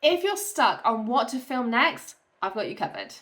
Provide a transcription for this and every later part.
If you're stuck on what to film next, I've got you covered.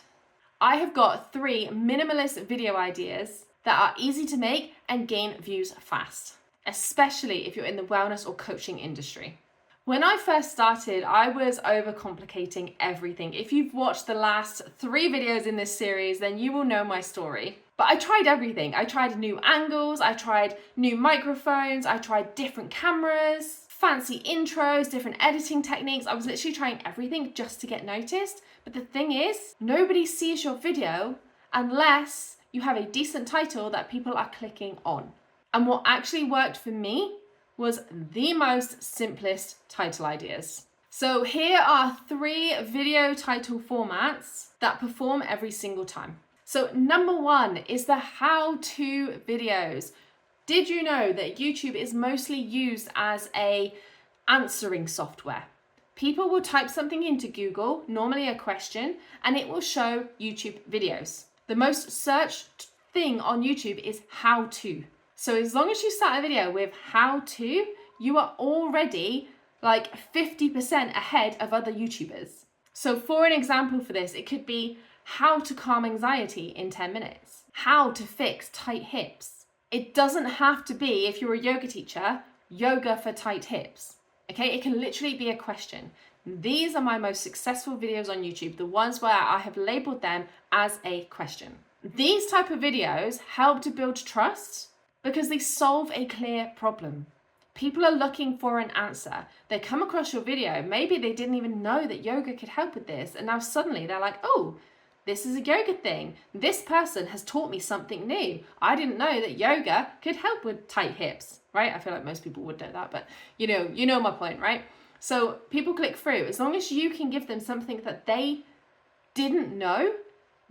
I have got 3 minimalist video ideas that are easy to make and gain views fast, especially if you're in the wellness or coaching industry. When I first started, I was overcomplicating everything. If you've watched the last 3 videos in this series, then you will know my story. But I tried everything. I tried new angles, I tried new microphones, I tried different cameras, fancy intros, different editing techniques. I was literally trying everything just to get noticed. But the thing is, nobody sees your video unless you have a decent title that people are clicking on. And what actually worked for me was the most simplest title ideas. So here are 3 video title formats that perform every single time. So number 1 is the how-to videos. Did you know that YouTube is mostly used as a answering software? People will type something into Google, normally a question, and it will show YouTube videos. The most searched thing on YouTube is how to. So as long as you start a video with how to, you are already like 50% ahead of other YouTubers. So for an example for this, it could be how to calm anxiety in 10 minutes, how to fix tight hips. It doesn't have to be, if you're a yoga teacher, yoga for tight hips. Okay, it can literally be a question. These are my most successful videos on YouTube, the ones where I have labeled them as a question. These type of videos help to build trust because they solve a clear problem. People are looking for an answer. They come across your video, maybe they didn't even know that yoga could help with this, and now suddenly they're like, oh, this is a yoga thing. This person has taught me something new. I didn't know that yoga could help with tight hips, right? I feel like most people would know that, but you know my point, right? So people click through. As long as you can give them something that they didn't know,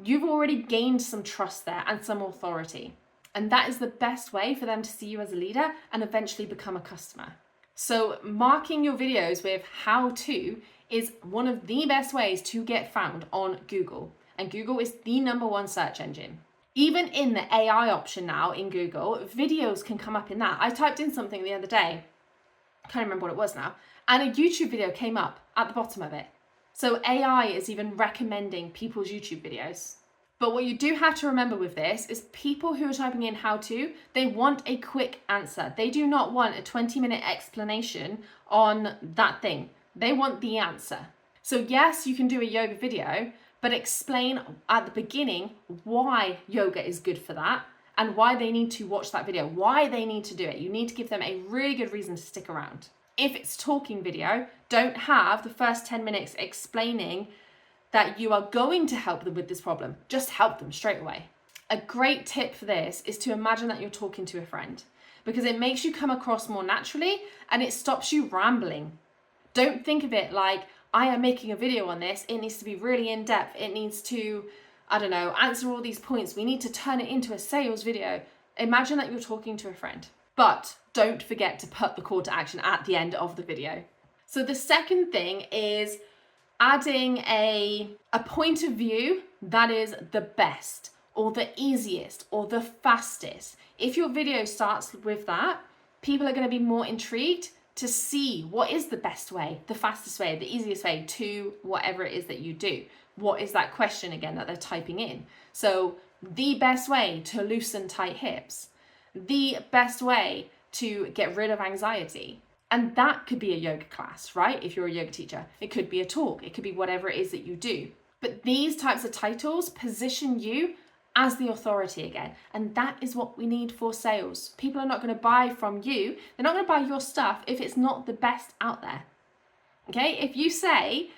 you've already gained some trust there and some authority. And that is the best way for them to see you as a leader and eventually become a customer. So marking your videos with how to is one of the best ways to get found on Google. And Google is the #1 search engine. Even in the AI option now in Google, videos can come up in that. I typed in something the other day, I can't remember what it was now, and a YouTube video came up at the bottom of it. So AI is even recommending people's YouTube videos. But what you do have to remember with this is people who are typing in how to, they want a quick answer. They do not want a 20-minute explanation on that thing. They want the answer. So yes, you can do a yoga video, but explain at the beginning why yoga is good for that and why they need to watch that video, why they need to do it. You need to give them a really good reason to stick around. If it's talking video, don't have the first 10 minutes explaining that you are going to help them with this problem. Just help them straight away. A great tip for this is to imagine that you're talking to a friend because it makes you come across more naturally and it stops you rambling. Don't think of it like, I am making a video on this. It needs to be really in depth. It needs to, answer all these points. We need to turn it into a sales video. Imagine that you're talking to a friend, but don't forget to put the call to action at the end of the video. So the second thing is adding a point of view that is the best or the easiest or the fastest. If your video starts with that, people are going to be more intrigued to see what is the best way, the fastest way, the easiest way to whatever it is that you do. What is that question again that they're typing in? So the best way to loosen tight hips, the best way to get rid of anxiety. And that could be a yoga class, right? If you're a yoga teacher, it could be a talk, it could be whatever it is that you do. But these types of titles position you as the authority again. And that is what we need for sales. People are not going to buy from you. They're not going to buy your stuff if it's not the best out there. Okay? If you say,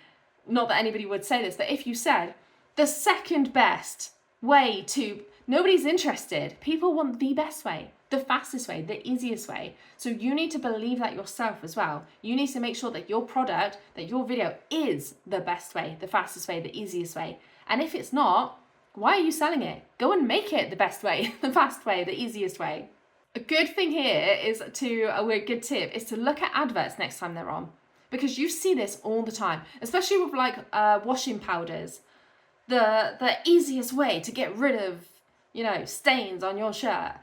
not that anybody would say this, but if you said the second best way to, nobody's interested. People want the best way, the fastest way, the easiest way. So you need to believe that yourself as well. You need to make sure that your product, that your video is the best way, the fastest way, the easiest way. And if it's not, why are you selling it? Go and make it the best way, the fast way, the easiest way. A good thing here is a good tip is to look at adverts next time they're on, because you see this all the time, especially with like washing powders. The easiest way to get rid of, stains on your shirt.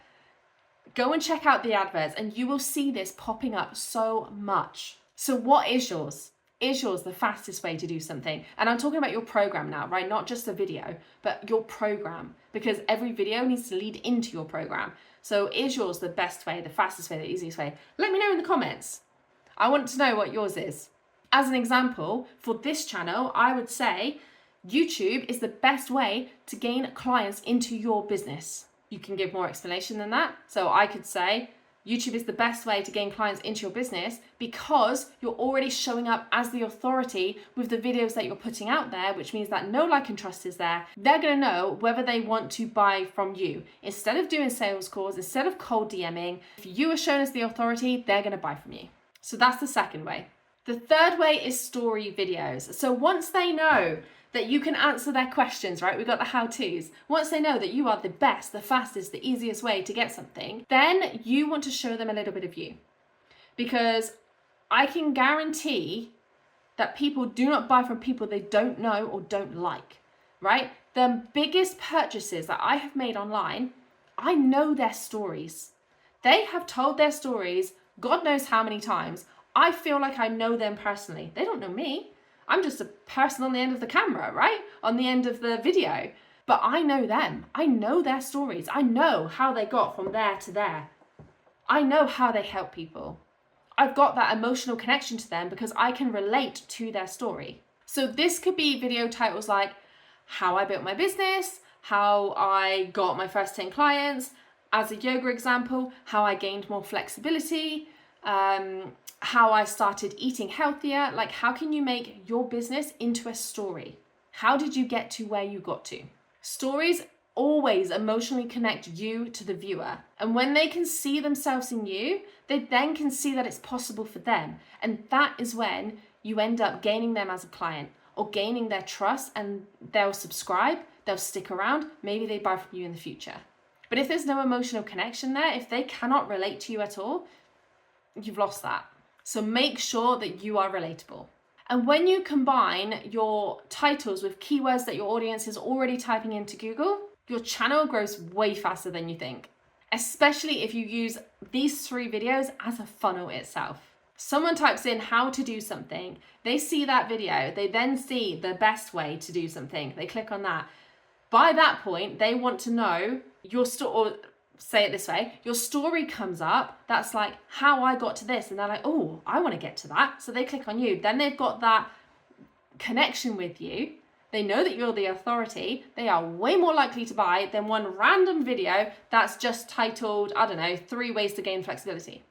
Go and check out the adverts and you will see this popping up so much. So what is yours? Is yours the fastest way to do something? And I'm talking about your program now, right? Not just a video, but your program, because every video needs to lead into your program. So is yours the best way, the fastest way, the easiest way? Let me know in the comments. I want to know what yours is. As an example, for this channel, I would say YouTube is the best way to gain clients into your business. You can give more explanation than that. So I could say YouTube is the best way to gain clients into your business because you're already showing up as the authority with the videos that you're putting out there, which means that know, like, and trust is there. They're going to know whether they want to buy from you. Instead of doing sales calls, instead of cold DMing, if you are shown as the authority, they're going to buy from you. So that's the second way. The third way is story videos. So once they know that you can answer their questions, right? We've got the how-tos. Once they know that you are the best, the fastest, the easiest way to get something, then you want to show them a little bit of you. Because I can guarantee that people do not buy from people they don't know or don't like, right? The biggest purchases that I have made online, I know their stories. They have told their stories God knows how many times. I feel like I know them personally. They don't know me. I'm just a person on the end of the camera, right? On the end of the video. But I know them. I know their stories. I know how they got from there to there. I know how they help people. I've got that emotional connection to them because I can relate to their story. So this could be video titles like how I built my business, how I got my first 10 clients, as a yoga example, how I gained more flexibility, how I started eating healthier. Like, how can you make your business into a story? How did you get to where you got to? Stories always emotionally connect you to the viewer. And when they can see themselves in you, they then can see that it's possible for them. And that is when you end up gaining them as a client or gaining their trust, and they'll subscribe, they'll stick around, maybe they buy from you in the future. But if there's no emotional connection there, if they cannot relate to you at all, you've lost that. So make sure that you are relatable. And when you combine your titles with keywords that your audience is already typing into Google, your channel grows way faster than you think, especially if you use these 3 videos as a funnel itself. Someone types in how to do something, they see that video, they then see the best way to do something, they click on that. By that point, they want to know your story, or say it this way, your story comes up, that's like how I got to this, and they're like, oh, I want to get to that. So they click on you. Then they've got that connection with you. They know that you're the authority. They are way more likely to buy than one random video that's just titled, I don't know, 3 ways to gain flexibility.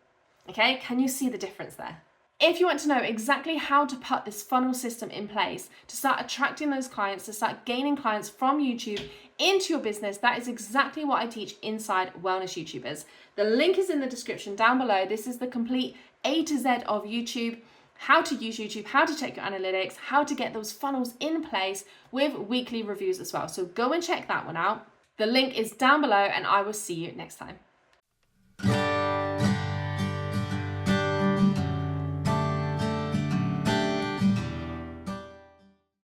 Okay, can you see the difference there? If you want to know exactly how to put this funnel system in place to start attracting those clients, to start gaining clients from YouTube into your business, that is exactly what I teach inside Wellness YouTubers. The link is in the description down below. This is the complete A to Z of YouTube, how to use YouTube, how to check your analytics, how to get those funnels in place with weekly reviews as well. So go and check that one out. The link is down below, and I will see you next time.